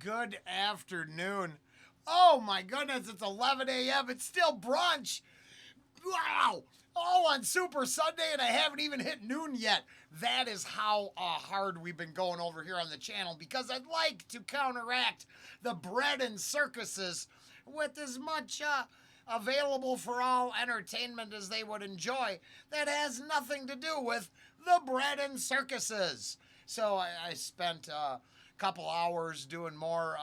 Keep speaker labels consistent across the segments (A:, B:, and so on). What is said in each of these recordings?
A: Good afternoon. Oh my goodness, it's 11 a.m. It's still brunch. Wow. Oh, on Super Sunday, and I haven't even hit noon yet. That is how hard we've been going over here on the channel, because I'd like to counteract the bread and circuses with as much available for all entertainment as they would enjoy that has nothing to do with the bread and circuses. So I spent a couple hours doing more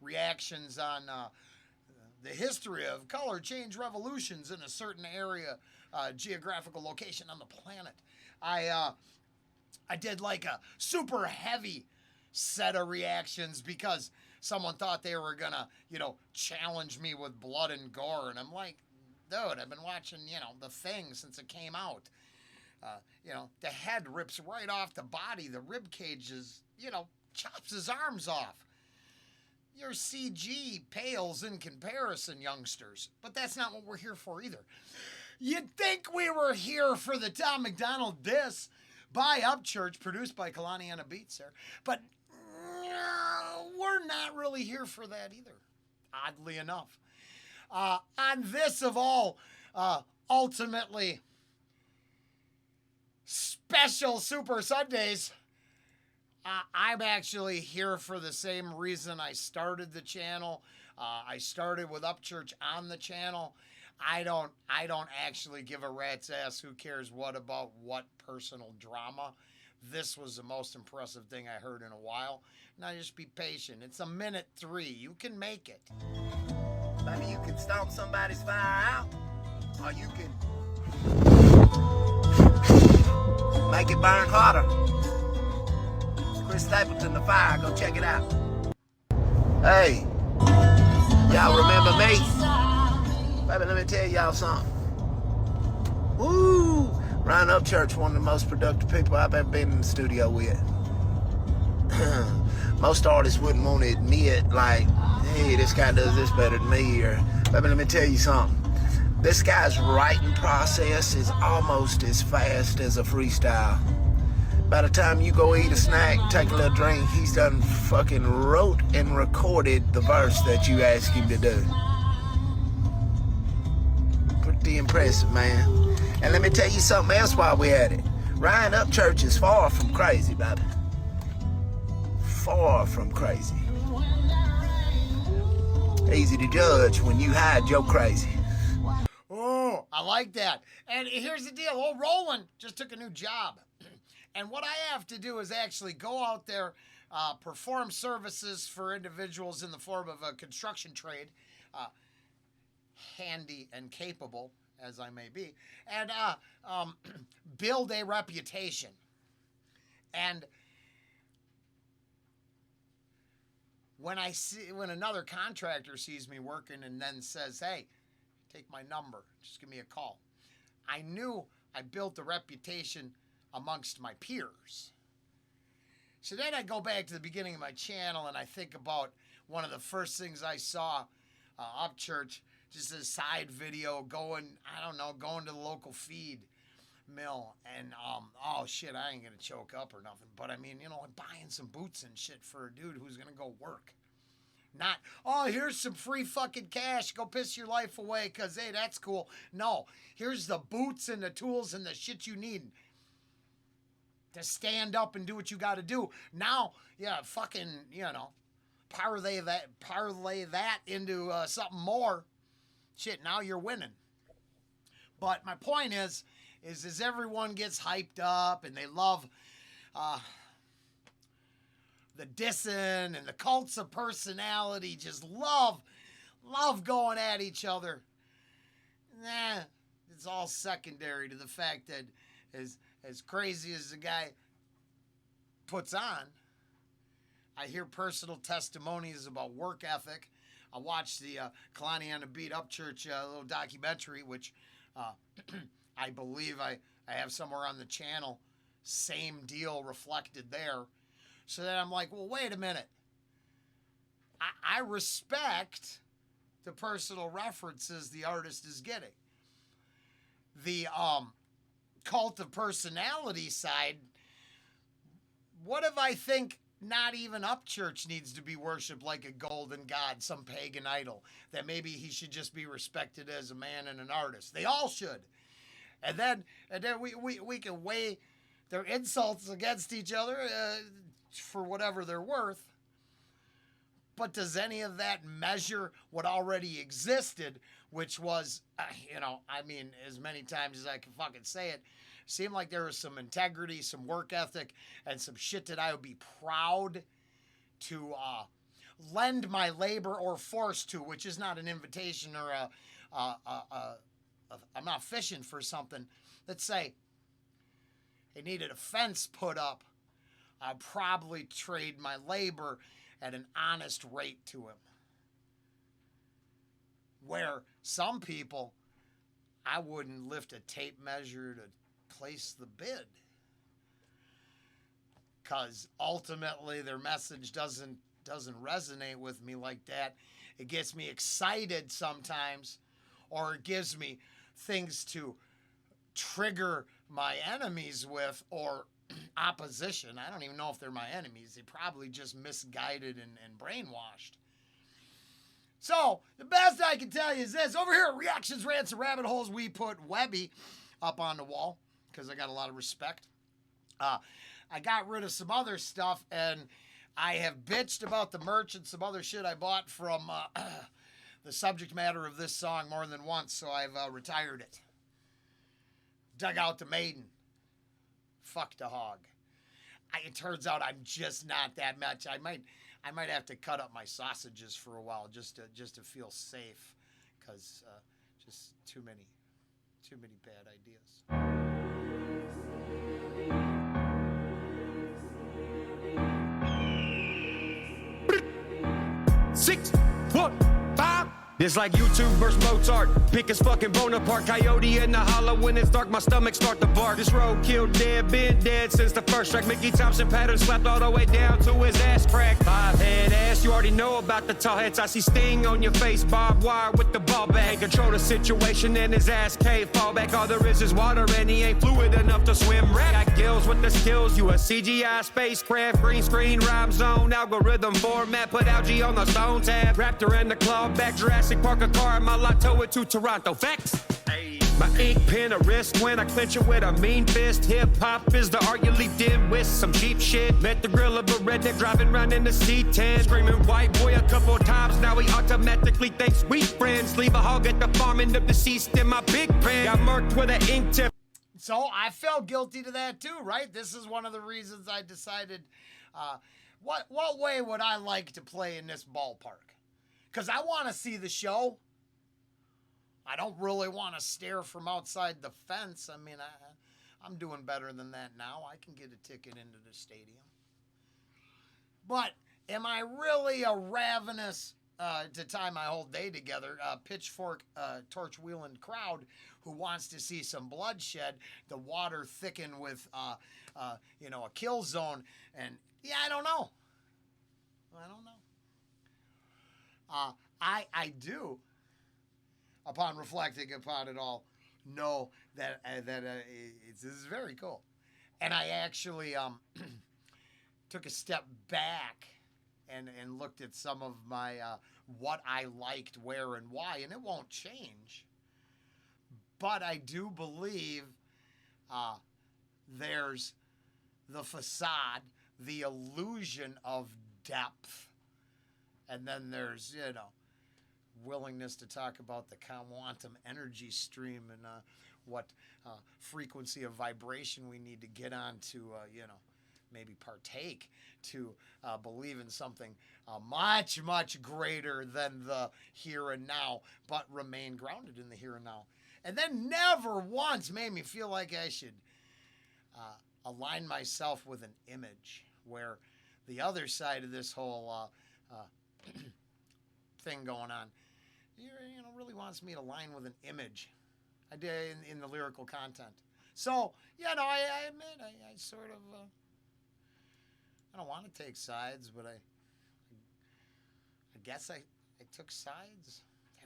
A: reactions on the history of color change revolutions in a certain area, geographical location on the planet. I did like a super heavy set of reactions because someone thought they were gonna, challenge me with blood and gore, and I'm like, dude, I've been watching, The Thing since it came out. The head rips right off the body. The rib cage is, chops his arms off. Your CG pales in comparison, youngsters. But that's not what we're here for either. You'd think we were here for the Tom McDonald diss by Upchurch, produced by Kalaniondabeat, sir. But we're not really here for that either, oddly enough. On this of all, ultimately special Super Sundays, I'm actually here for the same reason I started the channel. I started with Upchurch on the channel. I don't actually give a rat's ass who cares what about what personal drama. This was the most impressive thing I heard in a while. Now just be patient. It's 1:03. You can make it.
B: Maybe you can stomp somebody's fire out, or you can make it burn hotter. Chris Stapleton, The Fire. Go check it out. Hey, y'all remember me? Baby, let me tell y'all something. Woo! Ryan Upchurch, one of the most productive people I've ever been in the studio with. Most artists wouldn't want to admit, like, hey, this guy does this better than me, or, baby, let me tell you something. This guy's writing process is almost as fast as a freestyle. By the time you go eat a snack, take a little drink, he's done fucking wrote and recorded the verse that you asked him to do. Pretty impressive, man. And let me tell you something else while we're at it. Ryan Upchurch is far from crazy, baby. Far from crazy. Easy to judge when you hide your crazy.
A: Oh, I like that. And here's the deal. Old Rollen just took a new job. And what I have to do is actually go out there, perform services for individuals in the form of a construction trade, handy and capable as I may be, and build a reputation. And when another contractor sees me working and then says, hey, take my number, just give me a call, I knew I built a reputation amongst my peers. So then I go back to the beginning of my channel and I think about one of the first things I saw, Upchurch, just a side video going to the local feed mill, and oh shit, I ain't gonna choke up or nothing, but I mean, I'm buying some boots and shit for a dude who's gonna go work. Not, oh, here's some free fucking cash, go piss your life away, cause hey, that's cool. No, here's the boots and the tools and the shit you need to stand up and do what you got to do. Now, yeah, fucking, parlay that into something more. Shit, now you're winning. But my point is as everyone gets hyped up and they love the dissing and the cults of personality, just love going at each other. It's all secondary to the fact that as crazy as the guy puts on, I hear personal testimonies about work ethic. I watched the kalaniondabeat Upchurch little documentary, which I believe I have somewhere on the channel. Same deal reflected there. So then I'm like, well, wait a minute. I respect the personal references the artist is getting. The cult of personality side, what if I think not even Upchurch needs to be worshipped like a golden god, some pagan idol, that maybe he should just be respected as a man and an artist. They all should. And then we can weigh their insults against each other for whatever they're worth. But does any of that measure what already existed, which was, as many times as I can fucking say it, seemed like there was some integrity, some work ethic, and some shit that I would be proud to lend my labor or force to, which is not an invitation or I'm not fishing for something. Let's say it needed a fence put up. I'd probably trade my labor at an honest rate to him. Where some people, I wouldn't lift a tape measure to place the bid. Because ultimately their message doesn't resonate with me like that. It gets me excited sometimes, or it gives me things to trigger my enemies with, or opposition. I don't even know if they're my enemies. They probably just misguided and brainwashed. So, the best I can tell you is this. Over here at Reactions, Rants, and Rabbit Holes, we put Webby up on the wall because I got a lot of respect. I got rid of some other stuff, and I have bitched about the merch and some other shit I bought from the subject matter of this song more than once, so I've retired it. Dug out the Maiden. Fuck the Hog. It turns out I'm just not that much. I might have to cut up my sausages for a while just to feel safe, because just too many bad ideas.
C: 6, 1, 5. It's like YouTube versus Mozart. Pick as fucking Bonaparte. Coyote in the hollow when it's dark. My stomach start to bark. This road killed dead. Been dead since the first track. Mickey Thompson pattern slapped all the way down to his ass crack. 5-head ass. You already know about the tall heads. I see sting on your face. Barbed wire with the ball bag. Control the situation and his ass can't fall back. All there is water and he ain't fluid enough to swim. Rap. Got gills with the skills. You a CGI spacecraft. Green screen rhyme zone. Algorithm format. Put algae on the stone tab. Raptor and the claw back. Jurassic Park a car in my lot, tow it to Toronto. Facts. My ink pen a wrist when I clench it with a mean fist. Hip hop is the art you leaped in with some cheap shit. Met the grill of a redneck driving around in the C10. Screaming white boy a couple times. Now he automatically thinks we friends. Leave a hog at the farm and the deceased in my big pen. Got murked with an ink tip.
A: So I felt guilty to that too, right? This is one of the reasons I decided, what way would I like to play in this ballpark? Because I want to see the show. I don't really want to stare from outside the fence. I mean, I'm doing better than that now. I can get a ticket into the stadium. But am I really a ravenous, to tie my whole day together, pitchfork, torch-wheeling crowd who wants to see some bloodshed, the water thicken with, a kill zone? And, yeah, I don't know. I do, upon reflecting upon it all, know that this is very cool. And I actually took a step back and looked at some of my what I liked, where, and why, and it won't change. But I do believe there's the facade, the illusion of depth. And then there's, willingness to talk about the quantum energy stream and what frequency of vibration we need to get on to, maybe partake to believe in something much, much greater than the here and now, but remain grounded in the here and now. And then never once made me feel like I should align myself with an image, where the other side of this whole thing going on, really wants me to align with an image. I did in the lyrical content. So, I admit I sort of, I don't want to take sides, but I guess I took sides.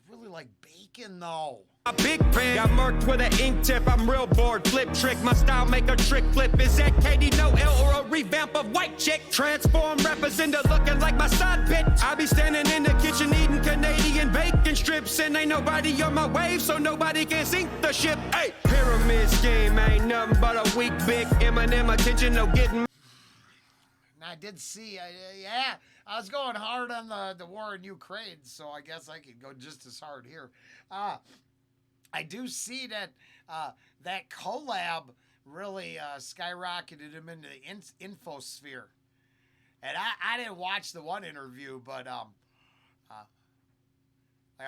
A: really like bacon, though.
C: A big fan, got murked with an ink tip. I'm real bored. Flip trick, my style make a trick flip. Is that Katie No L or a revamp of white chick? Transform rappers into looking like my side bitch. I be standing in the kitchen eating Canadian bacon strips, and ain't nobody on my wave, so nobody can sink the ship. Hey, pyramid scheme ain't nothing but a weak big Eminem attention. No getting.
A: I did see, yeah, I was going hard on the war in Ukraine, so I guess I could go just as hard here. I do see that that collab really skyrocketed him into the infosphere. And I didn't watch the one interview, but I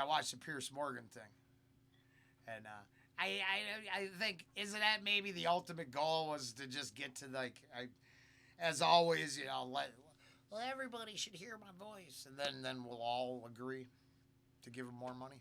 A: watched the Pierce Morgan thing. And I think, isn't that maybe the ultimate goal was to just get to, like, as always, you know, well, everybody should hear my voice, and then we'll all agree to give him more money.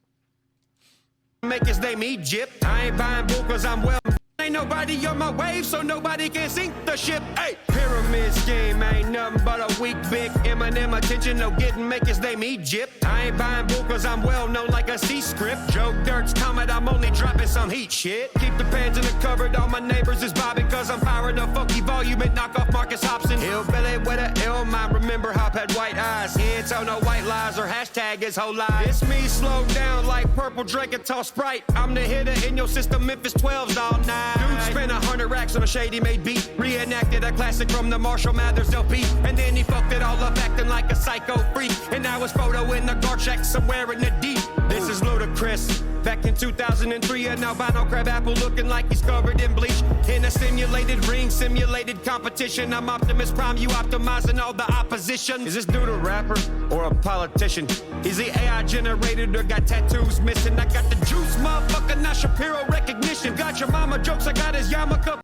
C: Make his name Egypt. I ain't buying bull cause I'm well. Ain't nobody on my wave, so nobody can sink the ship. Hey, pyramid scheme ain't nothing but a weak big Eminem attention. No getting, make his name Egypt. I ain't buying bull cause I'm well known like a C script. Joe Dirt's comment, I'm only dropping some heat shit. Keep the pans in the cupboard, all my neighbors is bobbing cause I'm firing a funky volume and knock off Marcus Hobson. Hillbilly with a ill mind, remember Hop had white eyes. He ain't tell no white lies or hashtag his whole life. It's me slowed down like purple drink and toss Sprite. I'm the hitter in your system, Memphis 12s all night. Dude spent 100 racks on a shady made beat. Reenacted a classic from the Marshall Mathers LP. And then he fucked it all up acting like a psycho freak. And now his photo in the guard shack somewhere in the deep. This is ludicrous. Back in 2003, an albino crab apple looking like he's covered in bleach. In a simulated ring, simulated competition. I'm Optimus Prime, you optimizing all the opposition. Is this dude a rapper or a politician? Is he AI generated or got tattoos missing? I got the juice, motherfucker, not Shapiro recognition. Got your mama jokes, I got his yarmulke.
A: All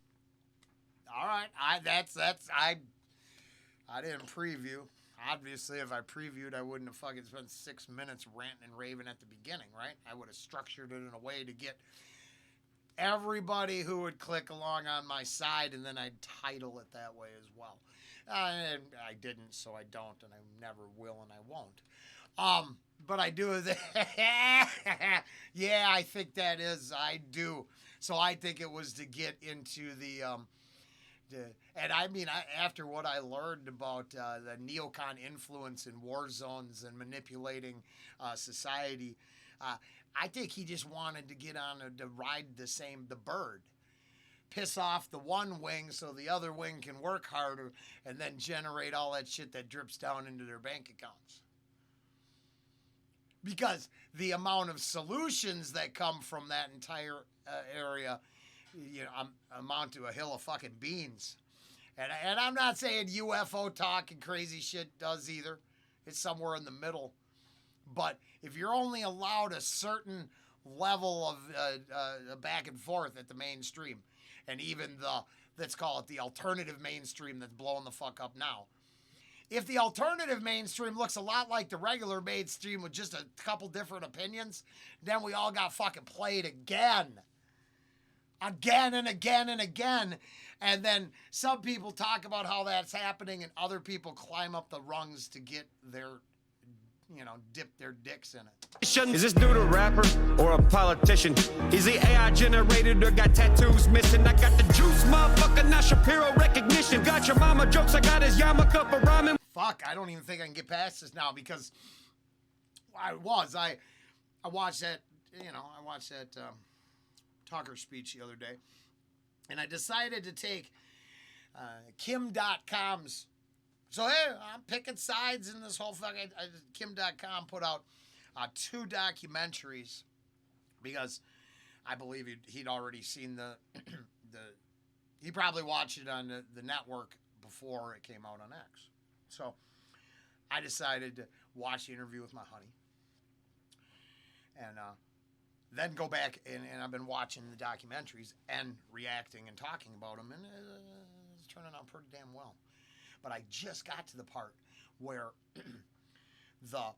A: right, I didn't preview. Obviously, if I previewed, I wouldn't have fucking spent 6 minutes ranting and raving at the beginning, right? I would have structured it in a way to get everybody who would click along on my side, and then I'd title it that way as well. And I didn't, so I don't, and I never will, and I won't. But I do. Yeah, I think that is. I do. So I think it was to get into the. And I mean, after what I learned about the neocon influence in war zones and manipulating society, I think he just wanted to get on to ride the bird. Piss off the one wing so the other wing can work harder and then generate all that shit that drips down into their bank accounts. Because the amount of solutions that come from that entire area, you know, amount to a hill of fucking beans. And I'm not saying UFO talk and crazy shit does either. It's somewhere in the middle. But if you're only allowed a certain level of back and forth at the mainstream, and even let's call it the alternative mainstream that's blowing the fuck up now. If the alternative mainstream looks a lot like the regular mainstream with just a couple different opinions, then we all got fucking played again. Again and again and again. And then some people talk about how that's happening and other people climb up the rungs to get their, you know, dip their dicks in it.
C: Is this dude a rapper or a politician? Is he AI generated or got tattoos missing? I got the juice, motherfucker, not Shapiro recognition. Got your mama jokes, I got his yarmulke for rhyming.
A: Fuck, I don't even think I can get past this now because I watched that, you know, Tucker speech the other day. And I decided to take Kim.com's. So, hey, I'm picking sides in this whole fucking. Kim.com put out 2 documentaries because I believe he'd already seen he probably watched it on the network before it came out on X. So I decided to watch the interview with my honey. And then go back, and I've been watching the documentaries and reacting and talking about them, and it's turning out pretty damn well. But I just got to the part where the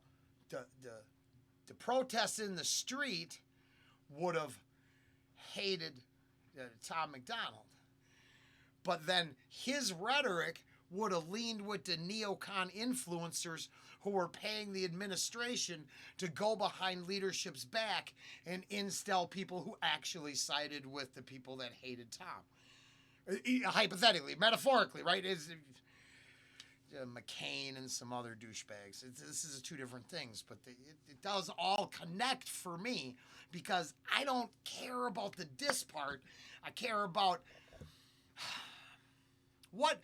A: protests in the street would have hated Tom McDonald. But then his rhetoric would have leaned with the neocon influencers who were paying the administration to go behind leadership's back and instill people who actually sided with the people that hated Tom. Hypothetically, metaphorically, right? Is McCain and some other douchebags. This is two different things, but it does all connect for me because I don't care about the diss part. I care about what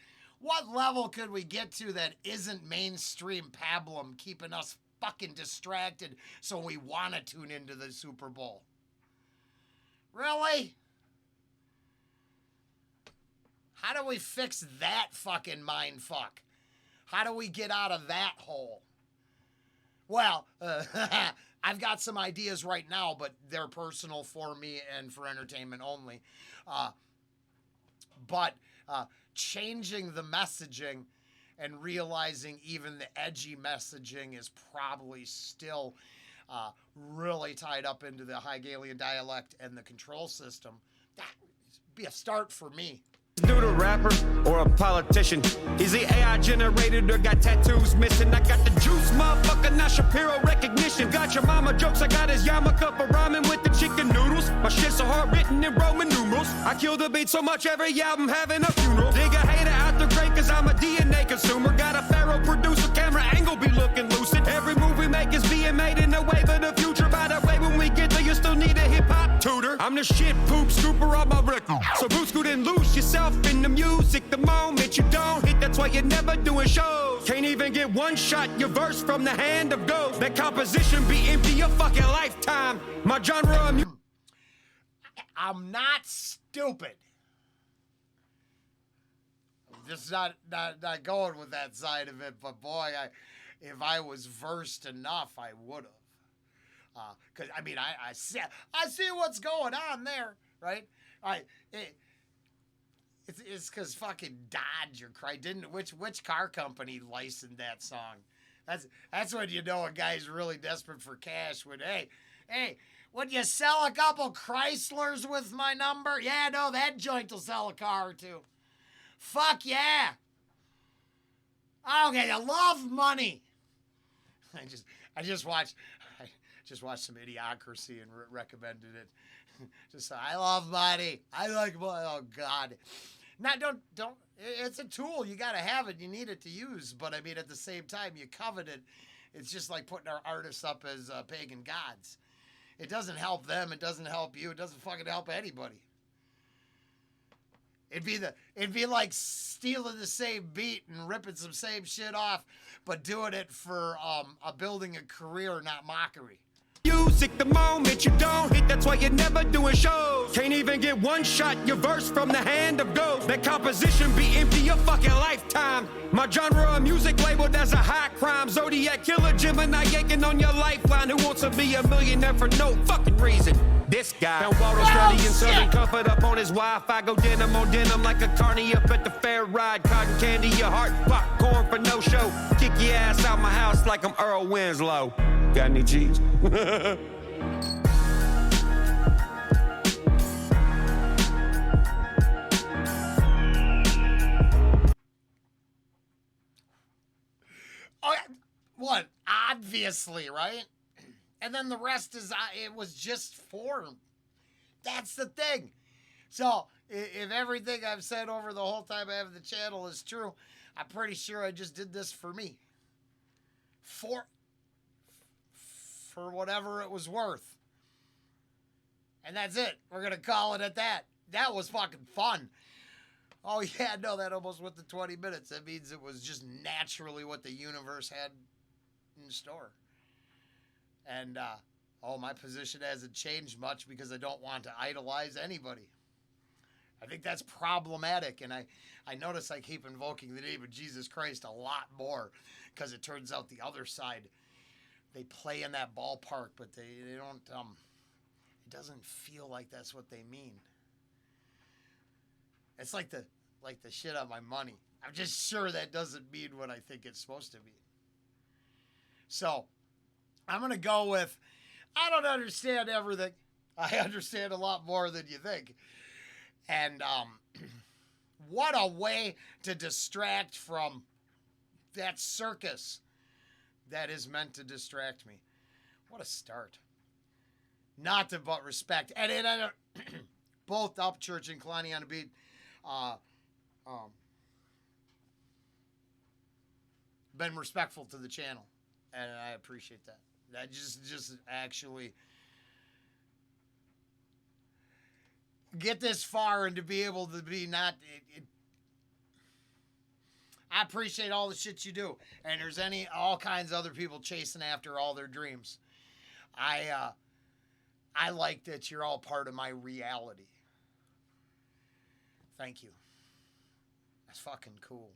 A: level could we get to that isn't mainstream pablum keeping us fucking distracted so we want to tune into the Super Bowl? Really? How do we fix that fucking mind fuck? How do we get out of that hole? Well, I've got some ideas right now, but they're personal for me and for entertainment only. But changing the messaging and realizing even the edgy messaging is probably still really tied up into the Hegelian dialect and the control system, that would be a start for me.
C: Dude, a rapper or a politician? Is he AI generated or got tattoos missing? I got the juice, motherfucker, not Shapiro recognition. Got your mama jokes, I got his yarmulke for rhyming with the chicken noodles. My shit's so hard written in Roman numerals. I kill the beat so much every album having a funeral. Dig a hater out the grave cause I'm a DNA consumer. Got a pharaoh producer, camera angle be looking lucid. Every move we make is being made in a way for the future. By the way, when we get there you still need a hip-hop tutor. I'm the shit poop scooper on my record. So boot scoot and lose yourself in the music the moment you don't hit, that's why you're never doing shows. Can't even get one shot, your verse from the hand of ghosts. That composition be empty your fucking lifetime. My genre of music.
A: I'm not stupid. I'm just not going with that side of it, but boy, if I was versed enough, I would have. Cause I mean, I see what's going on there, right? It's because fucking Dodge or Cry didn't. Which car company licensed that song? That's when you know a guy's really desperate for cash. When hey, would you sell a couple Chryslers with my number? Yeah, no, that joint will sell a car or two. Fuck yeah. Okay, I love money. I just watched some Idiocracy and recommended it. Just I love money. I like money. Oh God. Now don't. It's a tool. You got to have it. You need it to use. But I mean, at the same time, you covet it. It's just like putting our artists up as pagan gods. It doesn't help them. It doesn't help you. It doesn't fucking help anybody. It'd be like stealing the same beat and ripping some same shit off, but doing it for building a career, not mockery.
C: Music the moment you don't hit, that's why you're never doing shows. Can't even get one shot, your verse from the hand of ghosts. That composition be empty your fucking lifetime. My genre of music labeled as a high crime. Zodiac killer, Gemini yanking on your lifeline. Who wants to be a millionaire for no fucking reason? This guy found Waldo Scotty in Southern Comfort up on his Wi-Fi. Go denim on denim like a carny up at the fair ride. Cotton candy, your heart, popcorn for no show. Kick your ass out my house like I'm Earl Winslow. Got any cheese?
A: Oh, what? Obviously, right? And then the rest is, it was just form. That's the thing. So, if everything I've said over the whole time I have the channel is true, I'm pretty sure I just did this for me. For whatever it was worth. And that's it. We're going to call it at that. That was fucking fun. Oh, yeah, no, that almost went to 20 minutes. That means it was just naturally what the universe had in store. And, my position hasn't changed much because I don't want to idolize anybody. I think that's problematic, and I notice I keep invoking the name of Jesus Christ a lot more because it turns out the other side, they play in that ballpark, but they don't, it doesn't feel like that's what they mean. It's like the shit on my money. I'm just sure that doesn't mean what I think it's supposed to mean. So, I'm going to go with, I don't understand everything. I understand a lot more than you think. And What a way to distract from that circus that is meant to distract me. What a start. Nothing but respect. And both Upchurch and Kalani on the Beat been respectful to the channel. And I appreciate that. That just actually get this far and to be able to be not... I appreciate all the shit you do. And there's all kinds of other people chasing after all their dreams. I like that you're all part of my reality. Thank you. That's fucking cool.